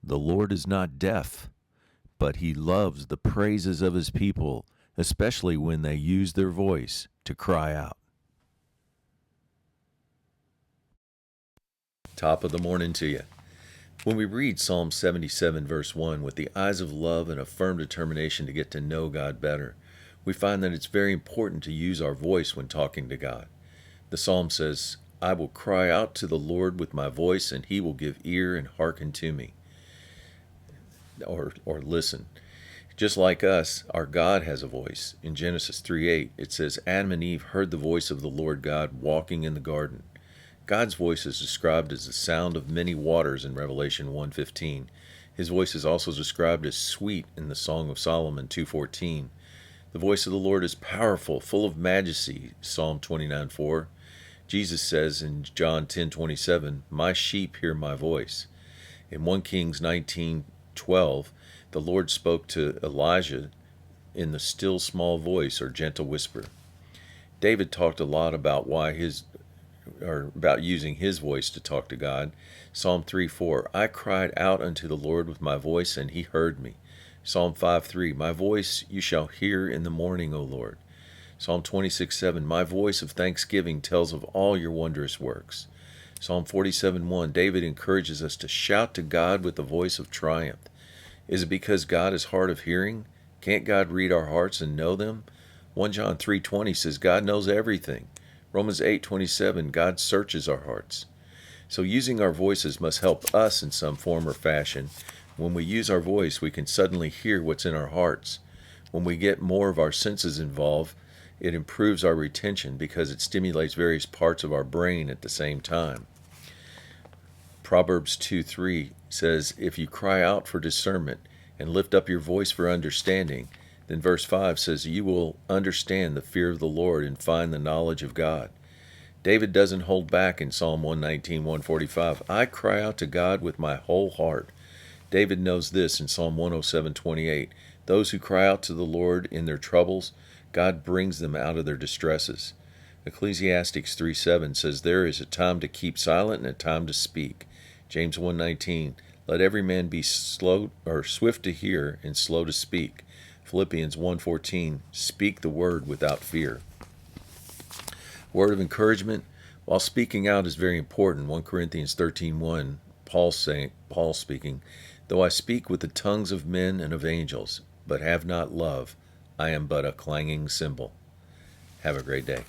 The Lord is not deaf, but he loves the praises of his people, especially when they use their voice to cry out. Top of the morning to you. When we read Psalm 77, verse 1, with the eyes of love and a firm determination to get to know God better, we find that it's very important to use our voice when talking to God. The psalm says, I will cry out to the Lord with my voice, and he will give ear and hearken to me. Or listen. Just like us, our God has a voice. In Genesis 3:8, it says, Adam and Eve heard the voice of the Lord God walking in the garden. God's voice is described as the sound of many waters in Revelation 1:15. His voice is also described as sweet in the Song of Solomon 2:14. The voice of the Lord is powerful, full of majesty, Psalm 29:4. Jesus says in John 10:27, My sheep hear my voice. In 1 Kings 19:12, the Lord spoke to Elijah in the still small voice or gentle whisper. David talked a lot about about using his voice to talk to God. Psalm 3:4, I cried out unto the Lord with my voice, and he heard me. Psalm 5:3, my voice you shall hear in the morning, O Lord. Psalm 26:7, my voice of thanksgiving tells of all your wondrous works. Psalm 47:1, David encourages us to shout to God with the voice of triumph. Is it because God is hard of hearing? Can't God read our hearts and know them? 1 John 3:20 says God knows everything. Romans 8:27, God searches our hearts. So using our voices must help us in some form or fashion. When we use our voice, we can suddenly hear what's in our hearts. When we get more of our senses involved, it improves our retention because it stimulates various parts of our brain at the same time. Proverbs 2:3 says, if you cry out for discernment and lift up your voice for understanding, then verse 5 says, you will understand the fear of the Lord and find the knowledge of God. David doesn't hold back in Psalm 119, 145. I cry out to God with my whole heart. David knows this in Psalm 107:28. Those who cry out to the Lord in their troubles, God brings them out of their distresses. Ecclesiastes 3:7 says, there is a time to keep silent and a time to speak. James 1:19, let every man be swift to hear and slow to speak. Philippians 1:14, speak the word without fear. Word of encouragement, while speaking out is very important. 1 Corinthians 13:1, Paul speaking, though I speak with the tongues of men and of angels, but have not love, I am but a clanging cymbal. Have a great day.